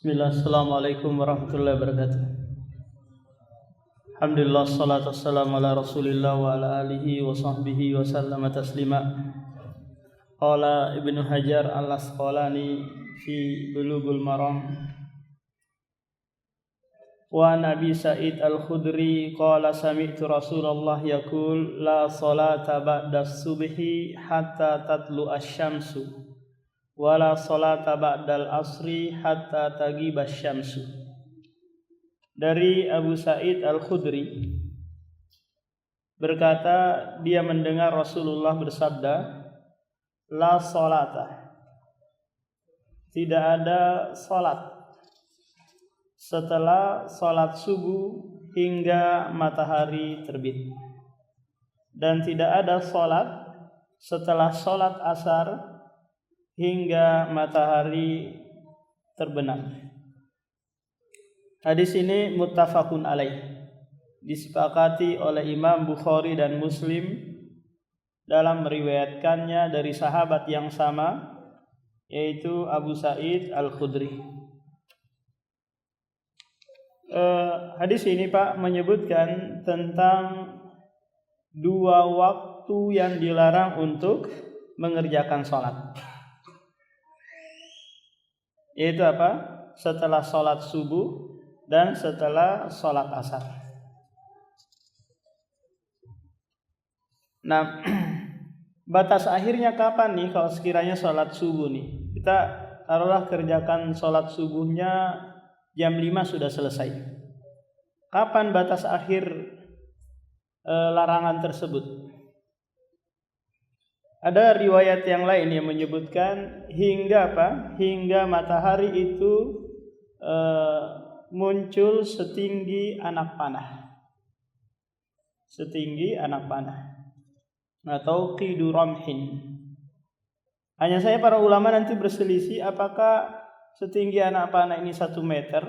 Bismillah, assalamualaikum warahmatullahi wabarakatuh. Alhamdulillah, salatu wassalamu ala rasulillah wa ala alihi wa sahbihi wa sallama taslima. Qala Ibnu Hajar al-Asqalani fi Bulughul Maram wa Nabi Sa'id al-Khudri qala sami'tu Rasulullah yaqul la salata ba'da subhi hatta tatlu asy-syamsu wala salata ba'dal asri hatta taghiba syamsu. Dari Abu Sa'id Al-Khudri berkata, dia mendengar Rasulullah bersabda, la salata, tidak ada salat setelah salat subuh hingga matahari terbit, dan tidak ada salat setelah salat asar hingga matahari terbenam. Hadis ini muttafaqun alaih, disepakati oleh Imam Bukhari dan Muslim dalam meriwayatkannya dari sahabat yang sama, yaitu Abu Sa'id Al-Khudri. Hadis ini Pak menyebutkan tentang dua waktu yang dilarang untuk mengerjakan sholat, yaitu apa? Setelah sholat subuh dan setelah sholat asar. Nah, batas akhirnya kapan nih kalau sekiranya sholat subuh nih? Kita taruhlah kerjakan sholat subuhnya jam 5 sudah selesai. Kapan batas akhir larangan tersebut? Ada riwayat yang lain yang menyebutkan hingga apa? Hingga matahari itu muncul setinggi anak panah. Setinggi anak panah atau qidu ramhin. Hanya saja para ulama nanti berselisih apakah setinggi anak panah ini 1 meter,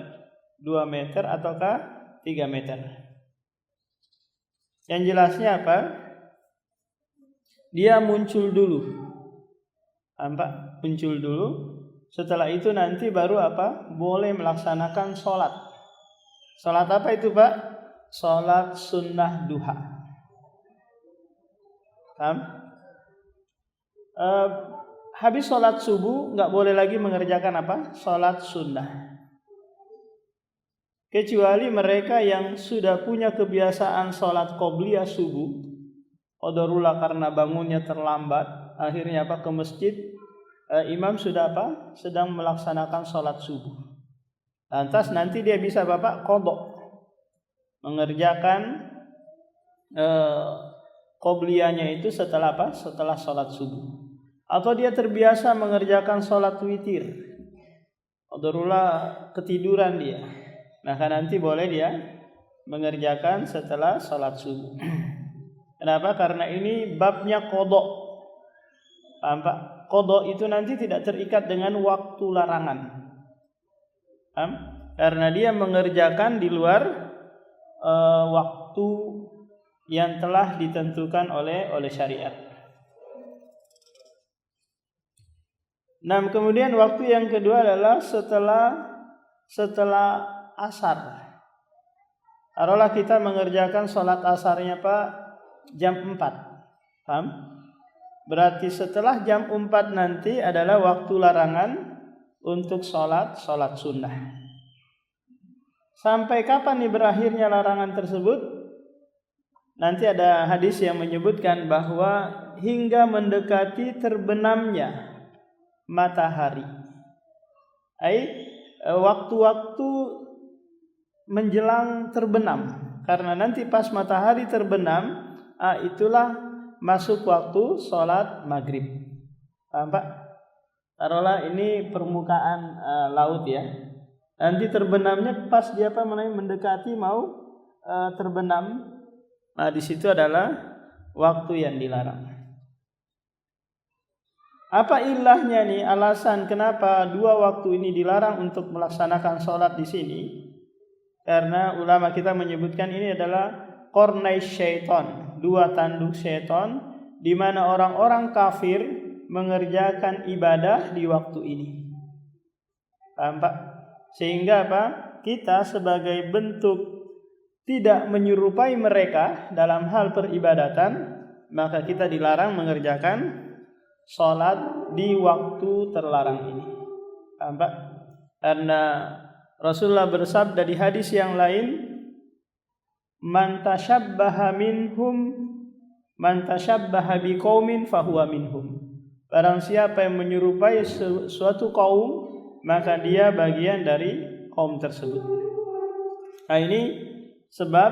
2 meter ataukah 3 meter. Yang jelasnya apa? Dia muncul dulu. Nampak? Muncul dulu. Setelah itu nanti baru apa? Boleh melaksanakan sholat. Sholat apa itu Pak? Sholat sunnah duha. Habis sholat subuh nggak boleh lagi mengerjakan apa? Sholat sunnah. Kecuali mereka yang sudah punya kebiasaan sholat qobliyah subuh, qadarullah karena bangunnya terlambat, akhirnya apa? Ke masjid. Imam sudah apa? Sedang melaksanakan sholat subuh. Lantas nanti dia bisa Bapak qadha, mengerjakan qobliyahnya itu setelah apa? Setelah sholat subuh. Atau dia terbiasa mengerjakan sholat witir, qadarullah ketiduran dia, maka nanti boleh dia mengerjakan setelah sholat subuh. Kenapa? Karena ini babnya qadha. Paham Pak? Qadha itu nanti tidak terikat dengan waktu larangan. Paham? Karena dia mengerjakan di luar waktu yang telah ditentukan oleh syariat. Nah, kemudian waktu yang kedua adalah setelah asar. Taruhlah kita mengerjakan sholat asarnya Pak jam 4. Paham? Berarti setelah jam 4 nanti adalah waktu larangan untuk sholat sunnah. Sampai kapan nih berakhirnya larangan tersebut? Nanti ada hadis yang menyebutkan bahwa hingga mendekati terbenamnya matahari. Waktu-waktu menjelang terbenam. Karena nanti pas matahari terbenam, itulah masuk waktu sholat maghrib. Paham Pak? Taruhlah ini permukaan laut ya. Nanti terbenamnya pas dia mendekati mau terbenam. Nah, di situ adalah waktu yang dilarang. Apa ilahnya nih? Alasan kenapa dua waktu ini dilarang untuk melaksanakan sholat di sini? Karena ulama kita menyebutkan ini adalah qarnai syaitan, 2 tanduk syaitan, di mana orang-orang kafir mengerjakan ibadah di waktu ini. Paham Pak? Sehingga apa? Kita sebagai bentuk tidak menyerupai mereka dalam hal peribadatan, maka kita dilarang mengerjakan sholat di waktu terlarang ini. Paham Pak? Karena Rasulullah bersabda di hadis yang lain, man tashabbaha biqaumin fahuwa minhum. Barang siapa yang menyerupai suatu kaum, maka dia bagian dari kaum tersebut. Nah, ini sebab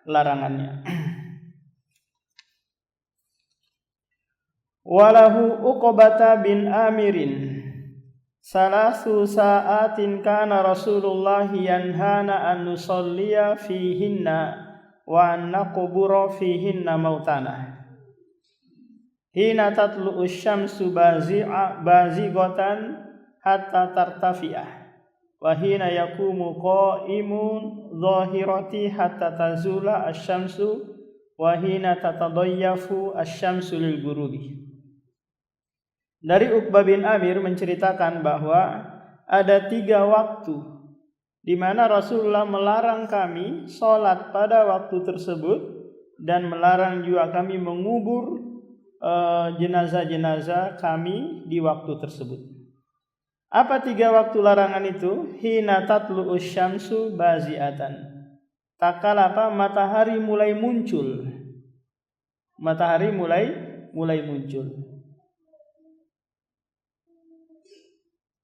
larangannya. Walahu Uqbata bin Amirin salasu sa'atin kana Rasulullah yanhana an nusalliya fihinna wa an naqbura fihinna mautana. Hina tatlu'u syamsu bazighatan hatta tartafi'ah wa hina yaqumu qa'imun zahirati hatta tazula asy-syamsu wa hina tatadayyafu asy-syamsu lil ghurubi. Dari Uqbah bin Amir menceritakan bahwa ada 3 waktu di mana Rasulullah melarang kami sholat pada waktu tersebut dan melarang juga kami mengubur jenazah-jenazah kami di waktu tersebut. Apa 3 waktu larangan itu? Hina tatlu'us syamsu bazi'atan. Tatkala apa? Matahari mulai muncul. Matahari mulai muncul.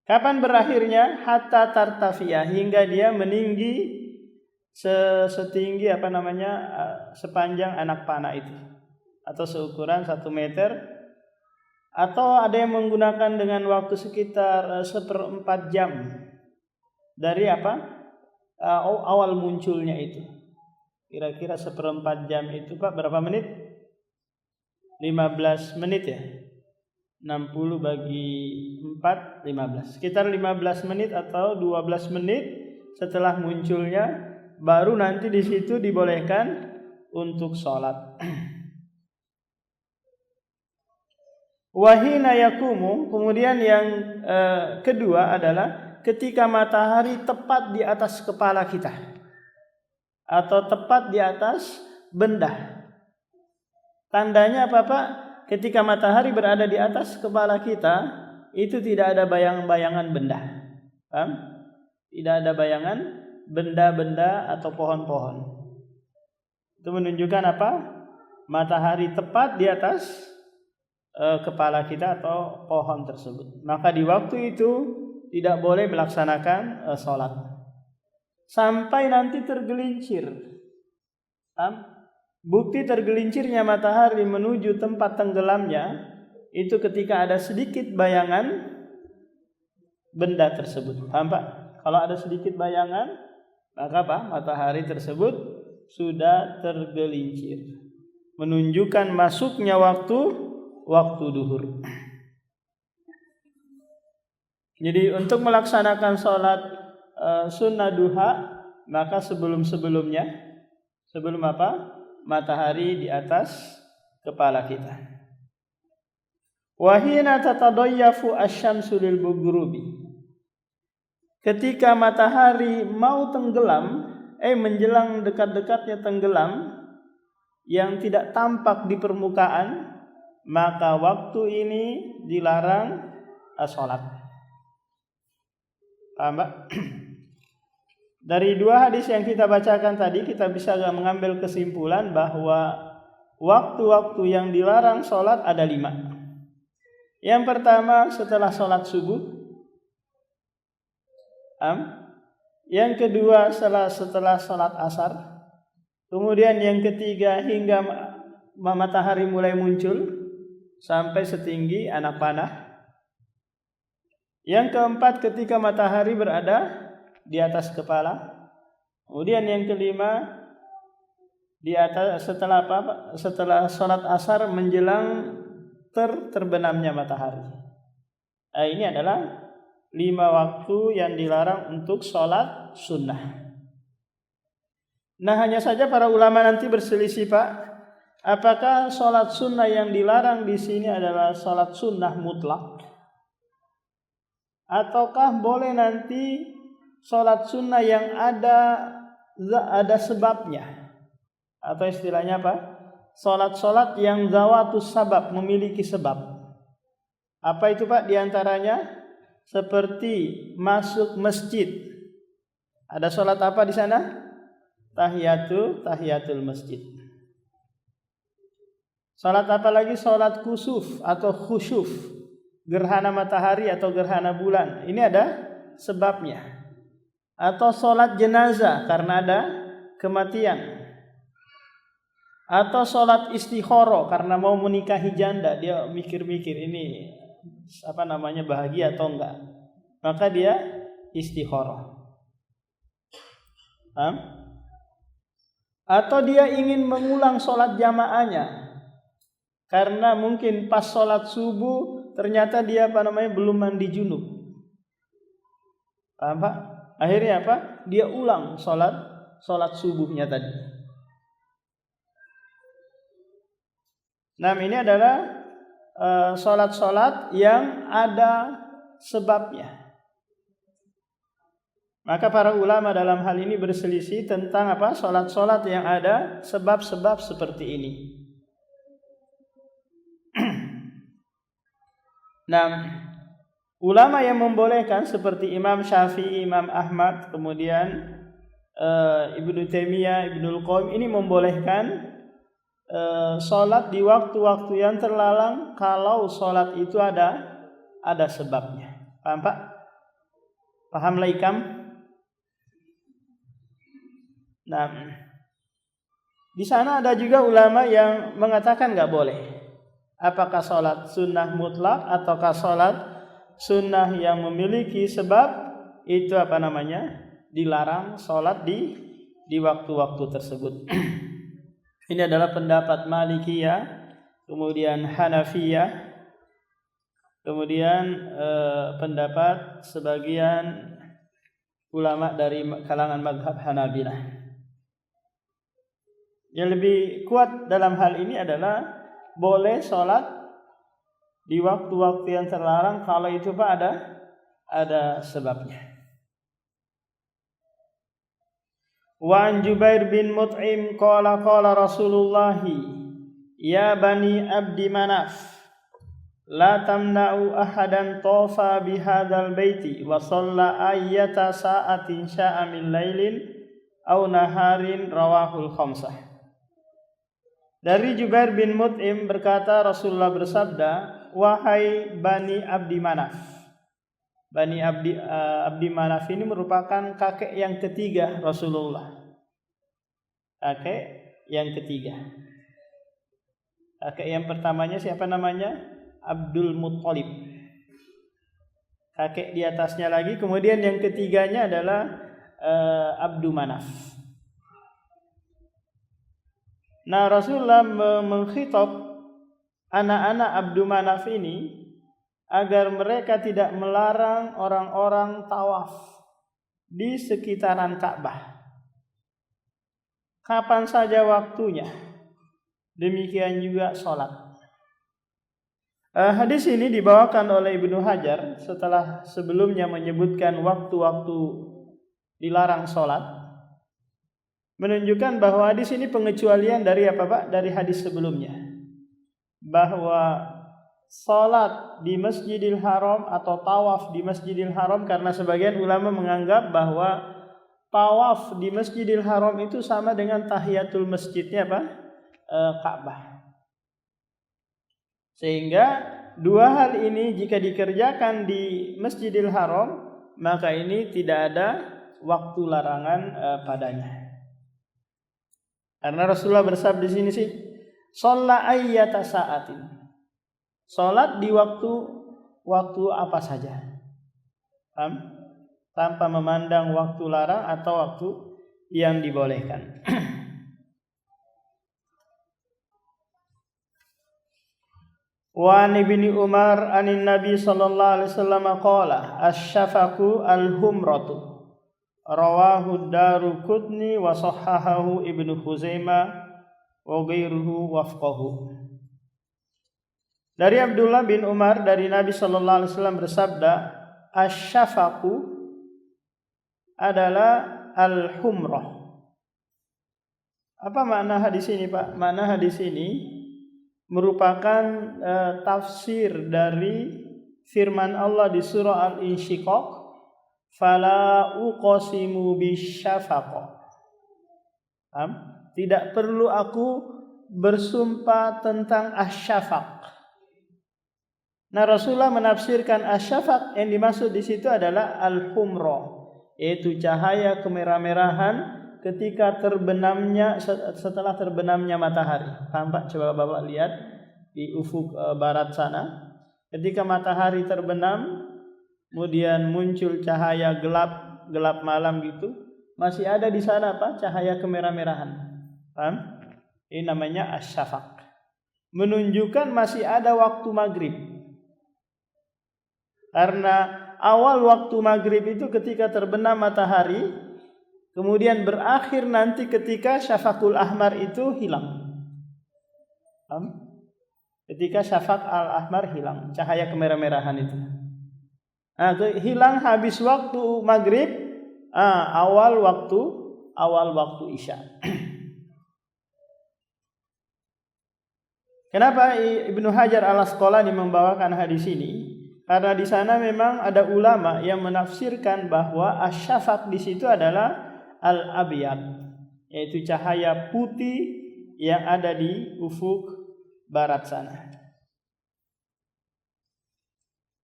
Kapan berakhirnya? Hatta tartafiyah, hingga dia meninggi setinggi sepanjang anak panah itu, atau seukuran 1 meter, atau ada yang menggunakan dengan waktu sekitar 1/4 jam dari awal munculnya itu. Kira-kira 1/4 jam itu Pak berapa menit? 15 menit ya. 60 bagi 4 15. Sekitar 15 menit atau 12 menit setelah munculnya baru nanti di situ dibolehkan untuk sholat. Wahina yakumu, kemudian yang kedua adalah ketika matahari tepat di atas kepala kita atau tepat di atas benda. Tandanya apa Pak? Ketika matahari berada di atas kepala kita, itu tidak ada bayangan-bayangan benda. Paham? Tidak ada bayangan benda-benda atau pohon-pohon. Itu menunjukkan apa? Matahari tepat di atas kepala kita atau pohon tersebut. Maka di waktu itu tidak boleh melaksanakan sholat sampai nanti tergelincir. Paham? Bukti tergelincirnya matahari menuju tempat tenggelamnya itu ketika ada sedikit bayangan benda tersebut. Paham Pak? Kalau ada sedikit bayangan, maka apa? Matahari tersebut sudah tergelincir, menunjukkan masuknya waktu duhur. Jadi untuk melaksanakan sholat sunnah duha, maka sebelum apa? Matahari di atas kepala kita. Wahina tatadayyafu asy-syamsu lil bughrubi. Ketika matahari mau tenggelam, menjelang dekat-dekatnya tenggelam yang tidak tampak di permukaan, maka waktu ini dilarang sholat. Paham Pak? Dari 2 hadis yang kita bacakan tadi, kita bisa mengambil kesimpulan bahwa waktu-waktu yang dilarang sholat ada 5. Yang pertama setelah sholat subuh. Yang kedua setelah sholat asar. Kemudian yang ketiga hingga matahari mulai muncul sampai setinggi anak panah. Yang keempat ketika matahari berada di atas kepala. Kemudian yang kelima di atas setelah sholat asar menjelang terbenamnya matahari. Ini adalah 5 waktu yang dilarang untuk sholat sunnah. Nah, hanya saja para ulama nanti berselisih Pak, apakah sholat sunnah yang dilarang di sini adalah sholat sunnah mutlak, ataukah boleh nanti sholat sunnah yang ada sebabnya, atau istilahnya apa? Sholat yang zawatus sabab, memiliki sebab. Apa itu Pak? Di antaranya seperti masuk masjid. Ada sholat apa di sana? Tahiyatul masjid. Sholat apa lagi? Sholat kusuf atau khusyuf, gerhana matahari atau gerhana bulan. Ini ada sebabnya. Atau sholat jenazah karena ada kematian. Atau sholat istikharah karena mau menikahi janda, dia mikir-mikir ini bahagia atau enggak, maka dia istikharah. Atau dia ingin mengulang sholat jamaahnya karena mungkin pas sholat subuh ternyata dia belum mandi junub. Paham Pak? Akhirnya apa? Dia ulang sholat subuhnya tadi. Nah, ini adalah sholat yang ada sebabnya. Maka para ulama dalam hal ini berselisih tentang sholat yang ada sebab-sebab seperti ini. Nah, ulama yang membolehkan seperti Imam Syafi'i, Imam Ahmad, kemudian Ibnu Taimiyah, Ibnul Qayyim ini membolehkan sholat di waktu-waktu yang terlarang kalau sholat itu ada sebabnya. Paham Pak? Paham laikam? Nah, di sana ada juga ulama yang mengatakan nggak boleh. Apakah sholat sunnah mutlak ataukah sholat sunnah yang memiliki sebab itu dilarang sholat di waktu-waktu tersebut. Ini adalah pendapat Malikiyah, kemudian Hanafiyah, kemudian pendapat sebagian ulama dari kalangan mazhab Hanabilah. Yang lebih kuat dalam hal ini adalah boleh sholat di waktu-waktu yang terlarang kalau itu Pak ada sebabnya. Wa an Jubair bin Mut'im qala Rasulullah ya bani Abdi Manaf la tamna'u ahadan tafa bihadzal baiti wa shalla ayyata sa'atin sya'a min lailin aw naharin, rawahul khamsah. Dari Jubair bin Mut'im berkata, Rasulullah bersabda, wahai bani Abdi Manaf. Bani Abdi Manaf ini merupakan kakek yang ketiga Rasulullah. Kakek yang ketiga. Kakek yang pertamanya siapa namanya? Abdul Muttalib. Kakek di atasnya lagi. Kemudian yang ketiganya adalah Abdu Manaf. Nah, Rasulullah mengkhitab anak-anak Abdu Manaf ini agar mereka tidak melarang orang-orang tawaf di sekitaran Ka'bah. Kapan saja waktunya. Demikian juga sholat. Hadis ini dibawakan oleh Ibnu Hajar setelah sebelumnya menyebutkan waktu-waktu dilarang sholat. Menunjukkan bahwa hadis ini pengecualian dari apa Pak? Dari hadis sebelumnya. Bahwa salat di Masjidil Haram atau tawaf di Masjidil Haram, karena sebagian ulama menganggap bahwa tawaf di Masjidil Haram itu sama dengan tahiyatul masjidnya Ka'bah. Sehingga dua hal ini jika dikerjakan di Masjidil Haram, maka ini tidak ada waktu larangan padanya. Karena Rasulullah bersabda di sini shalla ayyata sa'atin. Salat di waktu apa saja. Tanpa memandang waktu larang atau waktu yang dibolehkan. Wa an Ibnu Umar anin Nabi sallallahu alaihi wasallam qala asy-syafaqu al-humratu. Rawahu Daruqutni wa sahhahahu Ibnu Khuzaimah wa ghairuhu wafqahu. Dari Abdullah bin Umar dari Nabi sallallahu alaihi wasallam bersabda, asy-syafaqu adalah al-humrah. Apa makna hadis ini, Pak? Makna hadis ini merupakan tafsir dari firman Allah di surah Al-Insyiqaq, fala uqsimu bisyafaq. Tidak perlu aku bersumpah tentang asyafaq. Nah, Rasulullah menafsirkan asyafaq, yang dimaksud di situ adalah al-humrah, yaitu cahaya kemerah-merahan ketika setelah terbenamnya matahari. Paham Pak? Coba Bapak lihat di ufuk barat sana. Ketika matahari terbenam, kemudian muncul cahaya gelap malam gitu, masih ada di sana Pak cahaya kemerah-merahan. Paham? Ini namanya asyafaq. Menunjukkan masih ada waktu maghrib. Karena awal waktu maghrib itu ketika terbenam matahari, kemudian berakhir nanti ketika syafaqul ahmar itu hilang. Ketika syafaq al-ahmar hilang, cahaya kemerah-merahan itu. Nah, hilang habis waktu maghrib, awal waktu isya. Kenapa Ibnu Hajar al-Asqalani membawakan hadis ini? Karena di sana memang ada ulama yang menafsirkan bahwa asyafaq di situ adalah al-abyad, yaitu cahaya putih yang ada di ufuk barat sana.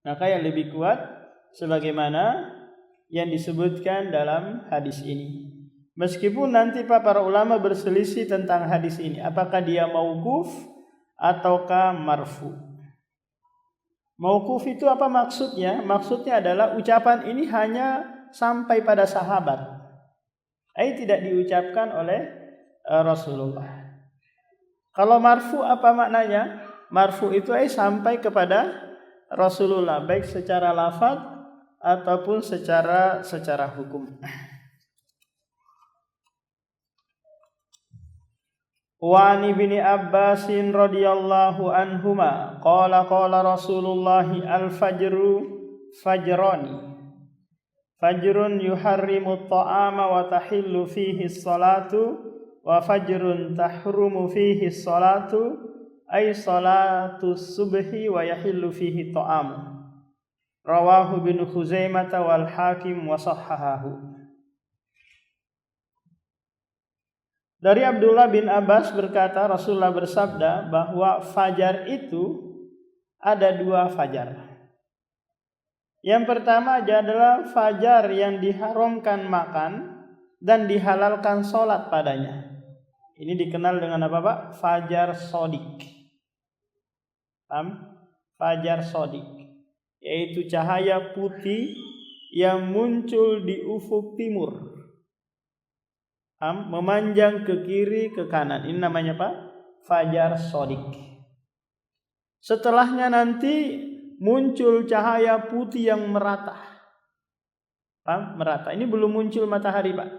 Maka yang lebih kuat sebagaimana yang disebutkan dalam hadis ini. Meskipun nanti para ulama berselisih tentang hadis ini, apakah dia mauquf ataukah marfu. Mauquf itu apa maksudnya? Maksudnya adalah ucapan ini hanya sampai pada sahabat. Tidak diucapkan oleh Rasulullah. Kalau marfu apa maknanya? Marfu itu sampai kepada Rasulullah, baik secara lafaz ataupun secara hukum. Wa an ibni Abbasin radhiyallahu anhuma qala Rasulullah al-fajru fajrani. Fajrun yuharrimu ta'ama wa tahillu fihi salatu, wa fajrun tahrumu fihi salatu, ay salatu subhi wa yahillu fihi ta'amu. Rawahu bin Khuzaimah wal Hakim wa sahhahahu. Dari Abdullah bin Abbas berkata, Rasulullah bersabda bahwa fajar itu ada 2 fajar. Yang pertama adalah fajar yang diharamkan makan dan dihalalkan sholat padanya. Ini dikenal dengan apa Pak? Fajar sodik. Fajar sodik, yaitu cahaya putih yang muncul di ufuk timur, memanjang ke kiri ke kanan. Ini namanya Pak? Fajar sodik. Setelahnya nanti muncul cahaya putih yang merata. Merata. Ini belum muncul matahari Pak.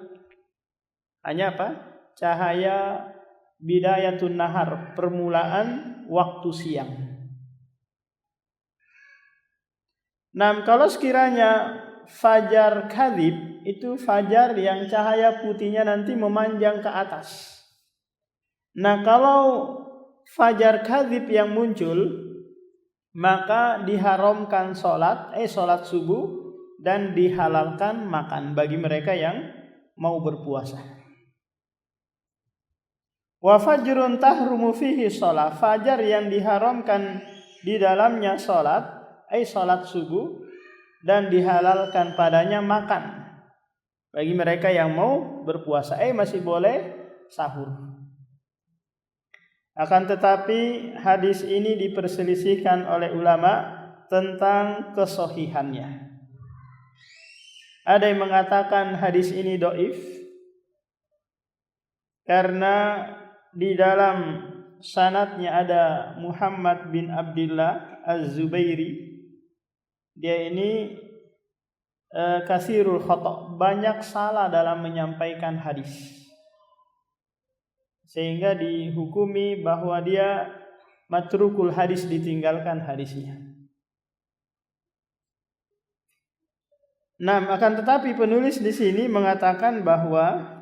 Hanya apa? Cahaya bidayatun nahar, permulaan waktu siang. Nah, kalau sekiranya fajar kadzib, itu fajar yang cahaya putihnya nanti memanjang ke atas. Nah, kalau fajar kadzib yang muncul, maka diharamkan sholat subuh dan dihalalkan makan bagi mereka yang mau berpuasa. Wa fajrun tahrumu fihi sholat, fajar yang diharamkan di dalamnya sholat subuh dan dihalalkan padanya makan bagi mereka yang mau berpuasa. Masih boleh sahur. Akan tetapi hadis ini diperselisihkan oleh ulama tentang kesohihannya. Ada yang mengatakan hadis ini dhaif karena di dalam sanadnya ada Muhammad bin Abdullah Az-Zubairi. Dia ini kasirul khata', banyak salah dalam menyampaikan hadis, sehingga dihukumi bahwa dia matrukul hadis, ditinggalkan hadisnya. Nah, akan tetapi penulis di sini mengatakan bahwa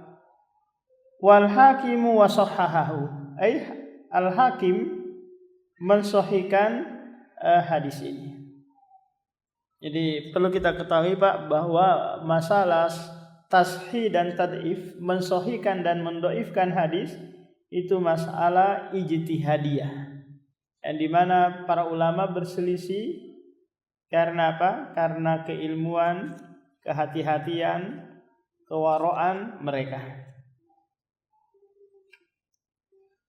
wal hakimu wa sahhahahu, al hakim mensahihkan hadis ini. Jadi perlu kita ketahui Pak bahwa masalah tashih dan tad'if, mensahihkan dan mendoifkan hadis itu masalah ijtihadiyah, yang dimana para ulama berselisih karena apa? Karena keilmuan, kehati-hatian, kewaraan mereka.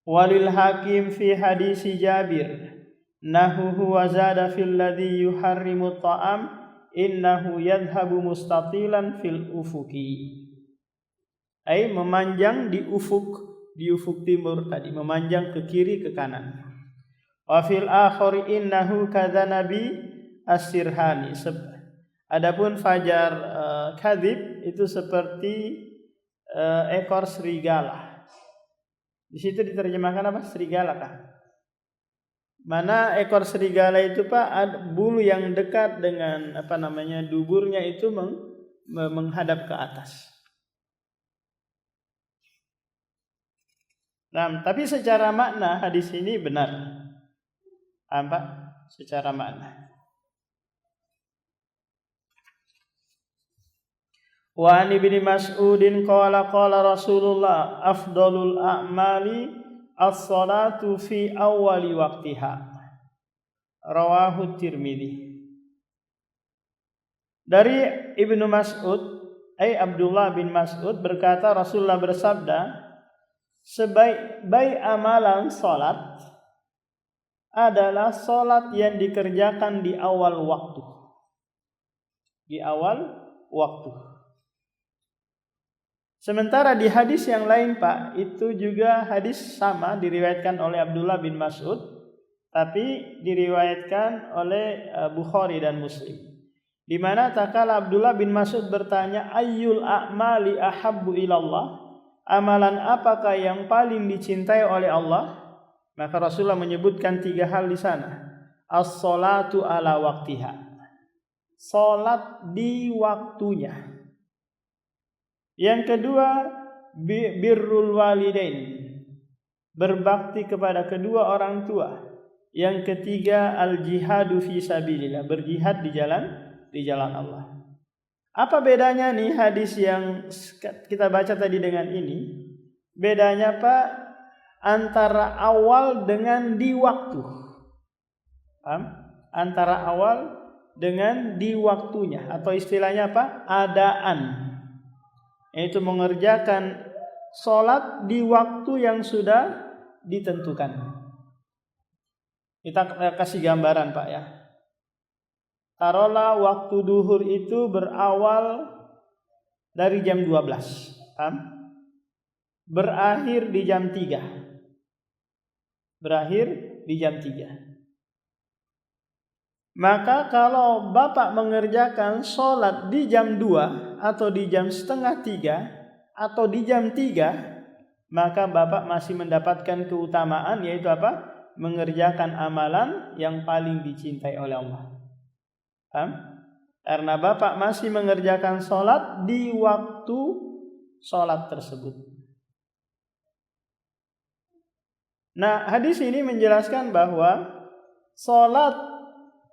Walil hakim fi hadisi Jabir nahuhu wa zada fil ladhi yuharrimu ta'am innahu yadhhabu mustatilan fil ufuki. Memanjang di ufuk timur tadi, memanjang ke kiri ke kanan. Wa fil akhari innahu kadzanabi as-sirhani. Adapun fajar kadzib itu seperti ekor serigala. Di situ diterjemahkan apa? Serigala kah? Mana ekor serigala itu Pak, bulu yang dekat dengan duburnya itu menghadap ke atas. Nah, tapi secara makna hadis ini benar. Apa? Secara makna. Wa an Ibnu Mas'udin qala Rasulullah afdalul a'mali as-salatu fi awwali waqtiha. Rawahu Tirmidzi. Dari Ibnu Mas'ud, Abdullah bin Mas'ud berkata Rasulullah bersabda, sebaik-baik amalan salat adalah salat yang dikerjakan di awal waktu. Di awal waktu. Sementara di hadis yang lain Pak, itu juga hadis sama diriwayatkan oleh Abdullah bin Mas'ud, tapi diriwayatkan oleh Bukhari dan Muslim. Di mana tatkala Abdullah bin Mas'ud bertanya, ayyul a'mali ahabbu ilallah? Amalan apakah yang paling dicintai oleh Allah? Maka Rasulullah menyebutkan 3 hal di sana. As-salatu ala waqtiha. Salat di waktunya. Yang kedua, birrul walidain, berbakti kepada kedua orang tua. Yang ketiga, al-jihadu fi sabilillah, berjihad di jalan Allah. Apa bedanya nih hadis yang kita baca tadi dengan ini? Bedanya Pak antara awal dengan di waktu. Paham? Antara awal dengan di waktunya, atau istilahnya apa? Adaan. Yaitu mengerjakan sholat di waktu yang sudah ditentukan. Kita kasih gambaran Pak ya. Taruhlah waktu duhur itu berawal dari jam 12. Berakhir di jam 3. Berakhir di jam 3. Maka kalau Bapak mengerjakan sholat di jam 2 atau di jam setengah 3 atau di jam 3, maka Bapak masih mendapatkan keutamaan, yaitu apa? Mengerjakan amalan yang paling dicintai oleh Allah. Karena Bapak masih mengerjakan sholat di waktu sholat tersebut. Nah, hadis ini menjelaskan bahwa sholat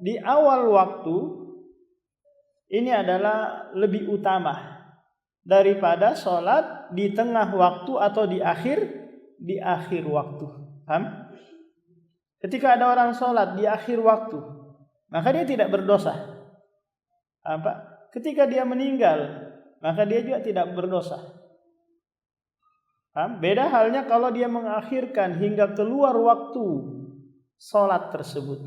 di awal waktu ini adalah lebih utama daripada sholat di tengah waktu atau di akhir waktu. Ketika ada orang sholat di akhir waktu, maka dia tidak berdosa. Ketika dia meninggal, maka dia juga tidak berdosa. Beda halnya kalau dia mengakhirkan hingga keluar waktu sholat tersebut,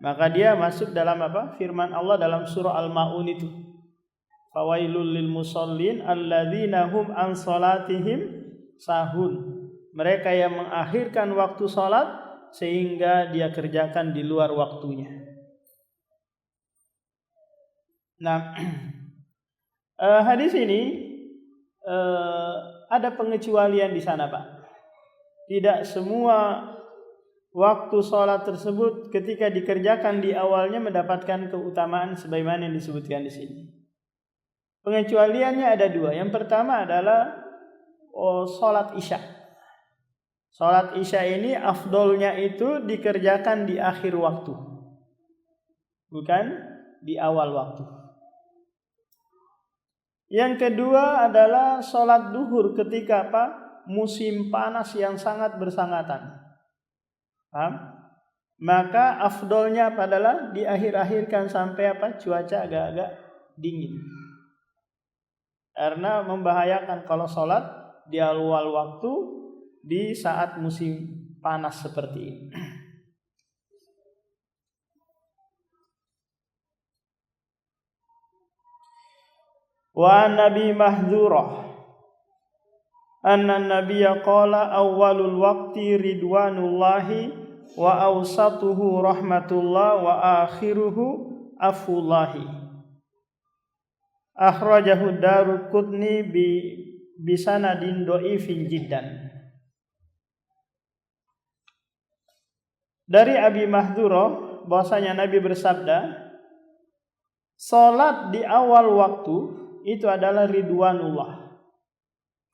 maka dia masuk dalam apa? Firman Allah dalam surah Al-Ma'un itu, fawailul lil musallin alladzina hum an sholatihim sahun. Mereka yang mengakhirkan waktu sholat sehingga dia kerjakan di luar waktunya. Nah, hadis ini ada pengecualian di sana Pak. Tidak semua waktu sholat tersebut ketika dikerjakan di awalnya mendapatkan keutamaan sebagaimana yang disebutkan di sini. Pengecualiannya ada dua. Yang pertama adalah sholat isya. Sholat isya ini afdolnya itu dikerjakan di akhir waktu, bukan di awal waktu. Yang kedua adalah sholat duhur ketika apa? Musim panas yang sangat bersangatan. Paham? Maka afdolnya adalah diakhir-akhirkan sampai apa? Cuaca agak-agak dingin. Karena membahayakan kalau sholat di awal waktu di saat musim panas seperti ini. Wa Nabi Mahdurah anna nabiyya qala awwalul waqti ridwanullahi wa awsatuhu rahmatullah wa akhiruhu afullahi. Akhrajahu Daruqutni bi sanadin dhaifin jiddan. Dari Abi Mahdurah bahwasanya Nabi bersabda, salat di awal waktu itu adalah ridwanullah,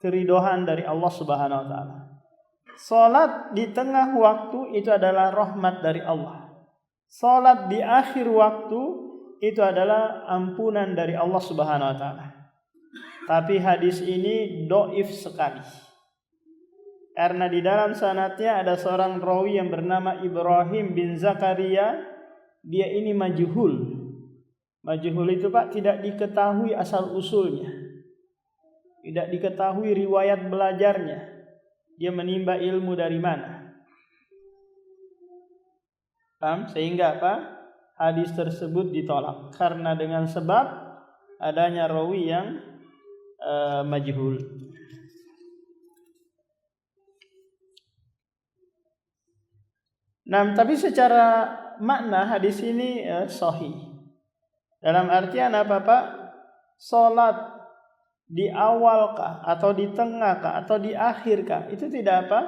keridhaan dari Allah Subhanahu wa taala. Salat di tengah waktu itu adalah rahmat dari Allah. Salat di akhir waktu itu adalah ampunan dari Allah Subhanahu wa taala. Tapi hadis ini dhaif sekali. Karena di dalam sanadnya ada seorang rawi yang bernama Ibrahim bin Zakaria. Dia ini majhul. Majhul itu Pak tidak diketahui asal usulnya, tidak diketahui riwayat belajarnya, dia menimba ilmu dari mana. Paham? Sehingga apa? Hadis tersebut ditolak karena dengan sebab adanya rawi yang majhul. Nah, tapi secara makna hadis ini sahih. Dalam artian apa Pak? Salat di awalkah atau di tengahkah atau di akhirkah itu tidak apa?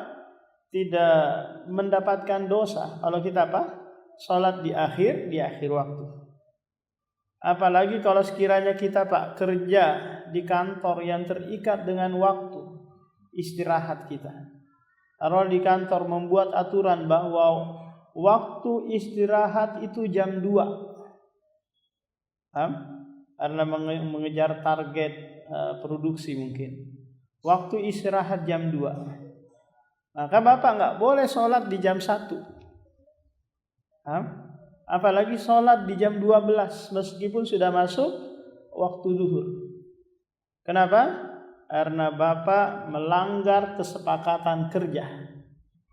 Tidak mendapatkan dosa kalau kita apa? Salat di akhir waktu. Apalagi kalau sekiranya kita Pak kerja di kantor yang terikat dengan waktu istirahat kita. Kalau di kantor membuat aturan bahwa waktu istirahat itu jam 2. Karena mengejar target produksi mungkin. Waktu istirahat jam 2. Maka Bapak enggak boleh sholat di jam 1. Apalagi sholat di jam 12 meskipun sudah masuk waktu zuhur. Kenapa? Karena Bapak melanggar kesepakatan kerja.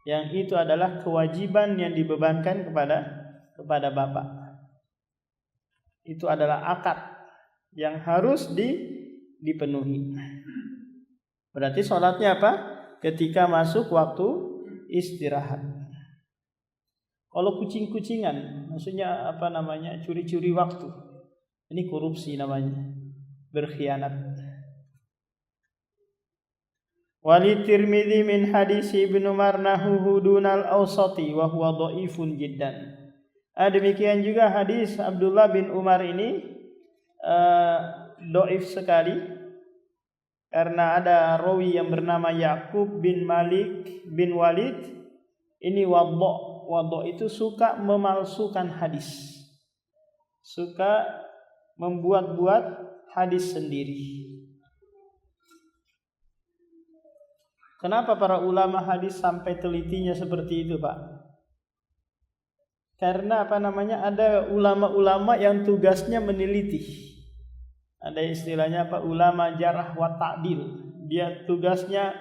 Yang itu adalah kewajiban yang dibebankan kepada Bapak. Itu adalah akad yang harus dipenuhi. Berarti sholatnya apa? Ketika masuk waktu istirahat. Kalau kucing-kucingan, maksudnya apa namanya? Curi-curi waktu. Ini korupsi namanya. Berkhianat. Wali Tirmidzi min hadis Ibnu Marnahu dunal awsati wa huwa dhaifun jiddan. Demikian juga hadis Abdullah bin Umar ini dhaif sekali karena ada rawi yang bernama Yaqub bin Malik bin Walid. Ini wadha itu suka memalsukan hadis, suka membuat-buat hadis sendiri. Kenapa para ulama hadis sampai telitinya seperti itu, Pak? Karena apa namanya? Ada ulama-ulama yang tugasnya meneliti. Ada istilahnya apa? Ulama jarah wa ta'dil. Dia tugasnya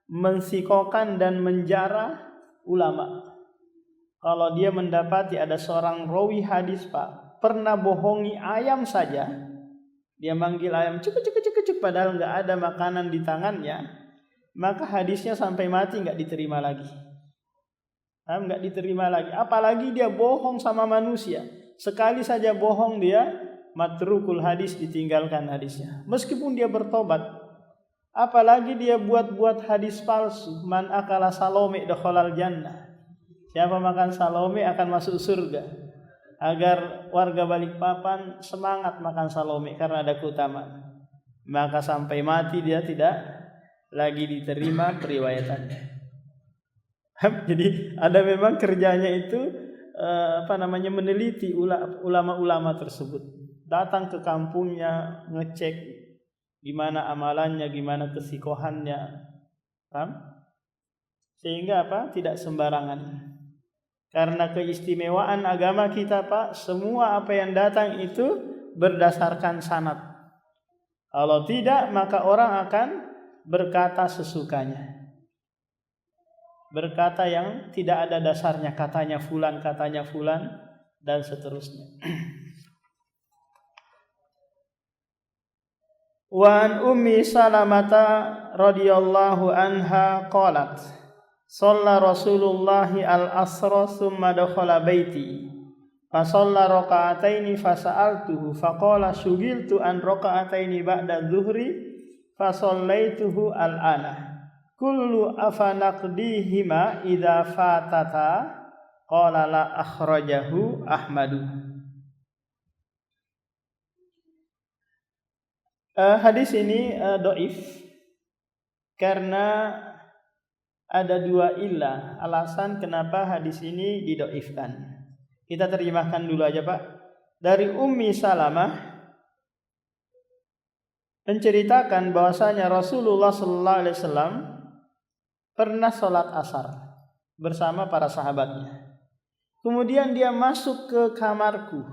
mensikokan dan menjarah ulama. Kalau dia mendapati ada seorang rawi hadis Pak pernah bohongi ayam saja, dia manggil ayam cuk padahal nggak ada makanan di tangannya, maka hadisnya sampai mati nggak diterima lagi. Nggak diterima lagi. Apalagi dia bohong sama manusia. Sekali saja bohong dia matrukul hadis, ditinggalkan hadisnya. Meskipun dia bertobat. Apalagi dia buat-buat hadis palsu. Man akala salome dakhalal jannah. Siapa makan salome akan masuk surga. Agar warga Balikpapan semangat makan salome karena ada keutamaan. maka sampai mati dia tidak lagi diterima periwayatannya. Jadi ada memang kerjanya itu meneliti ulama-ulama tersebut, datang ke kampungnya, ngecek gimana amalannya, gimana kesikohannya, paham? Sehingga tidak sembarangan. Karena keistimewaan agama kita, Pak, semua apa yang datang itu berdasarkan sanad. Kalau tidak, maka orang akan berkata sesukanya, berkata yang tidak ada dasarnya, katanya fulan, dan seterusnya. Wa an Ummi Salamata radhiyallahu anha qalat shalla Rasulullah al-asra thumma dakhala baiti fa shalla raka'ataini fa sa'altuhu fa qala shugiltu an raka'ataini ba'da dhuhri fa shallaituhu al-ana kullu afanaqdihima idza fatata qala la akhrajahu Ahmadu. Hadis ini dhaif karena ada dua illah, alasan kenapa hadis ini didhaifkan. Kita terjemahkan dulu aja, Pak. Dari Ummi Salamah menceritakan bahwasanya Rasulullah sallallahu alaihi wasallam pernah sholat asar bersama para sahabatnya. Kemudian dia masuk ke kamarku,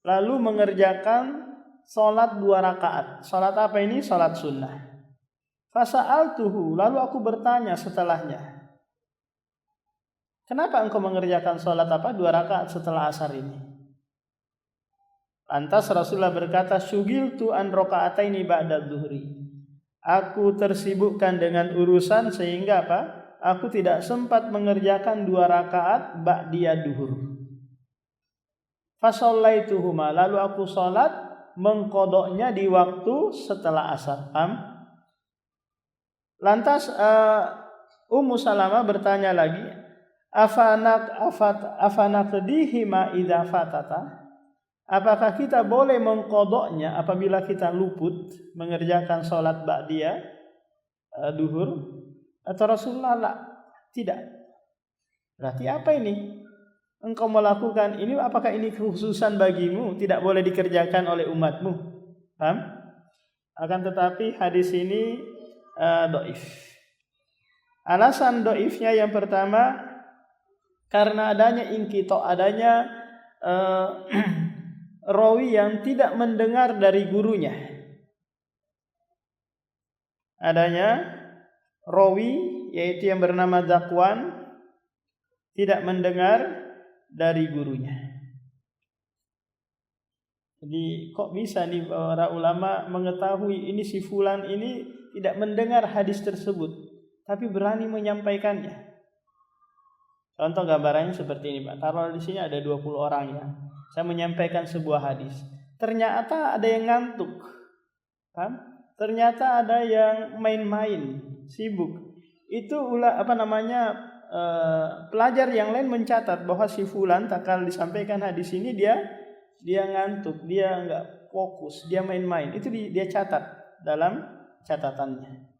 lalu mengerjakan sholat 2 rakaat. Sholat apa ini? Sholat sunnah. Fasa'altuhu, lalu aku bertanya setelahnya, kenapa engkau mengerjakan sholat 2 rakaat setelah asar ini? Lantas Rasulullah berkata, syugiltu an raka'ataini ba'da dhuhri. Aku tersibukkan dengan urusan sehingga aku tidak sempat mengerjakan 2 rakaat ba'diyah duhur. Fasallaituhuma, lalu aku sholat mengkodoknya di waktu setelah asar. Lantas Ummu Salamah bertanya lagi, afanaqdihima idza fatata? Apakah kita boleh mengkodoknya apabila kita luput mengerjakan sholat ba'diyah duhur? Atau Rasulullah tidak. Berarti apa ini? Engkau melakukan ini, apakah ini kekhususan bagimu, tidak boleh dikerjakan oleh umatmu? Paham? Akan tetapi hadis ini dhaif. Alasan dhaifnya yang pertama karena adanya inqita, adanya rawi yang tidak mendengar dari gurunya. Adanya rawi yaitu yang bernama Zakwan tidak mendengar dari gurunya. Jadi kok bisa nih para ulama mengetahui ini si fulan ini tidak mendengar hadis tersebut tapi berani menyampaikannya. Contoh gambarannya seperti ini, Pak. Taruh di sini ada 20 orang ya. Saya menyampaikan sebuah hadis. Ternyata ada yang ngantuk. Kan? Ternyata ada yang main-main, sibuk. Itu pelajar yang lain mencatat bahwa si fulan tak kala disampaikan hadis ini dia ngantuk, dia enggak fokus, dia main-main. Itu dia catat dalam catatannya.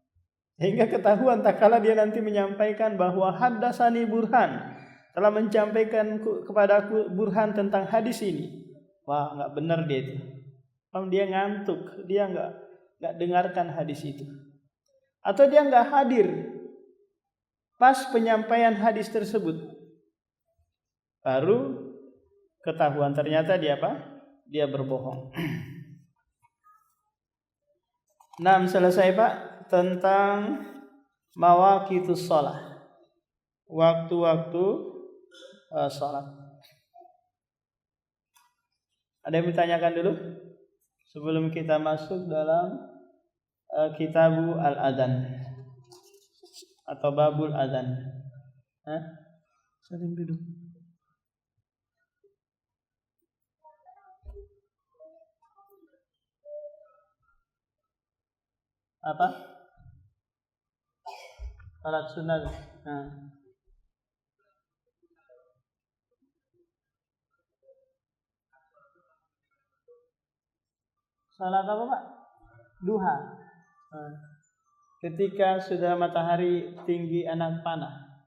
Sehingga ketahuan tak kala dia nanti menyampaikan bahwa haddatsani Burhan, telah menyampaikan kepadaku Burhan tentang hadis ini. Wah, enggak benar dia itu. Dia ngantuk, dia enggak dengarkan hadis itu. Atau dia enggak hadir pas penyampaian hadis tersebut. Baru ketahuan ternyata dia Dia berbohong. Nah, selesai, Pak, tentang mawaqitus shalah. Waktu-waktu salat. Ada yang ditanyakan dulu sebelum kita masuk dalam Kitabu Al-Adzan atau Babul Adzan. Salim dulu. Apa? Salat sunat. Salat apa, Pak? duha. Ketika sudah matahari tinggi anak panah,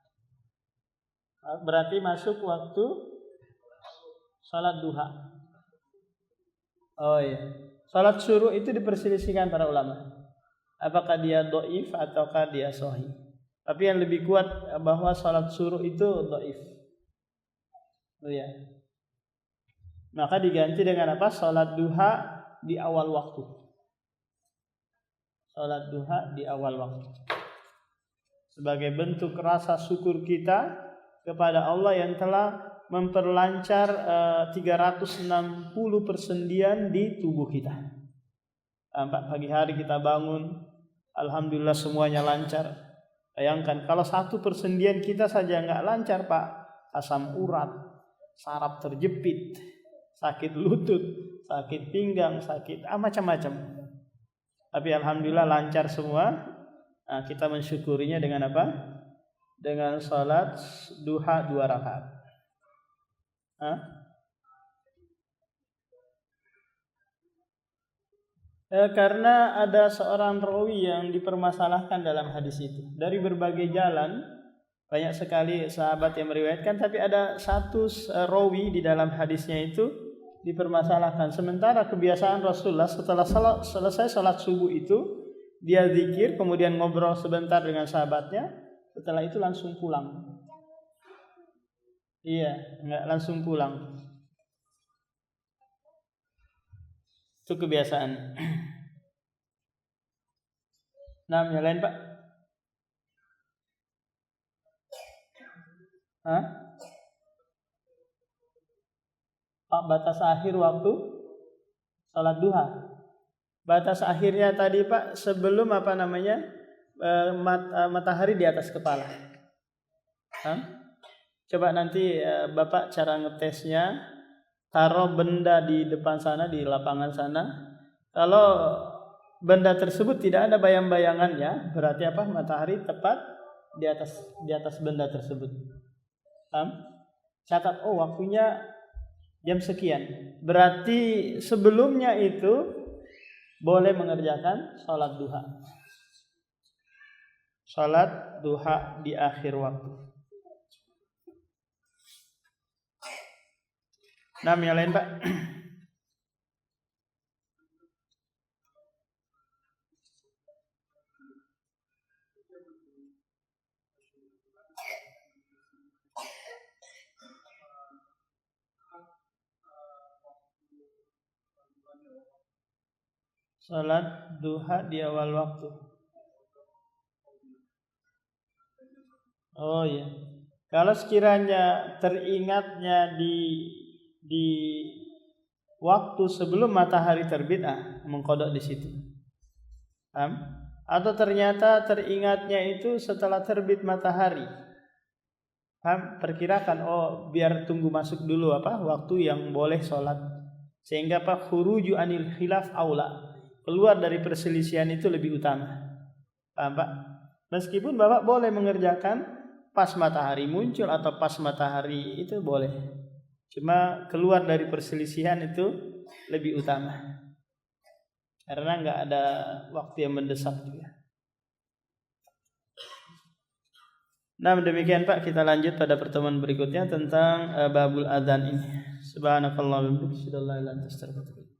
berarti masuk waktu salat duha. Oh iya. Salat syuruk itu diperselisihkan para ulama. Apakah dia dhaif ataukah dia sahih? Tapi yang lebih kuat bahwa salat syuruk itu dhaif. Oh ya. Maka diganti dengan apa? Salat duha di awal waktu. Salat duha di awal waktu. Sebagai bentuk rasa syukur kita kepada Allah yang telah memperlancar 360 persendian di tubuh kita. Pagi hari kita bangun, alhamdulillah semuanya lancar. Bayangkan kalau 1 persendian kita saja nggak lancar, Pak, asam urat, saraf terjepit, sakit lutut, sakit pinggang, sakit macam-macam. Tapi alhamdulillah lancar semua. Nah, kita mensyukurinya dengan apa? Dengan salat duha 2 rakaat. Karena ada seorang rawi yang dipermasalahkan dalam hadis itu. Dari berbagai jalan banyak sekali sahabat yang meriwayatkan, tapi ada satu rawi di dalam hadisnya itu dipermasalahkan. Sementara kebiasaan Rasulullah setelah selesai salat subuh itu dia zikir, kemudian ngobrol sebentar dengan sahabatnya, setelah itu langsung pulang. Iya, enggak langsung pulang. Itu kebiasaan. Nah, yang lain, Pak? Pak, batas akhir waktu salat duha. Batas akhirnya tadi, Pak, sebelum matahari di atas kepala. Coba nanti Bapak cara ngetesnya, taruh benda di depan sana, di lapangan sana. Kalau benda tersebut tidak ada bayang-bayangannya, berarti apa? Matahari tepat di atas benda tersebut. Catat, waktunya jam sekian. Berarti sebelumnya itu boleh mengerjakan salat duha. Salat duha di akhir waktu. Yang lain, Pak? Salat duha di awal waktu. Oh iya. Kalau sekiranya teringatnya di waktu sebelum matahari terbit, mengkodok di situ. Atau ternyata teringatnya itu setelah terbit matahari. Perkirakan, biar tunggu masuk dulu waktu yang boleh sholat, sehingga khuruju anil khilaf aula, keluar dari perselisihan itu lebih utama. Paham, Pak? Meskipun Bapak boleh mengerjakan pas matahari muncul atau pas matahari itu boleh. Cuma keluar dari perselisihan itu lebih utama. Karena nggak ada waktu yang mendesak juga. Nah, demikian Pak, kita lanjut pada pertemuan berikutnya tentang babul adzan ini. Subhanakallahumma wa bihamdika asyhadu an la ilaha illa anta astaghfiruka wa atubu ilaik.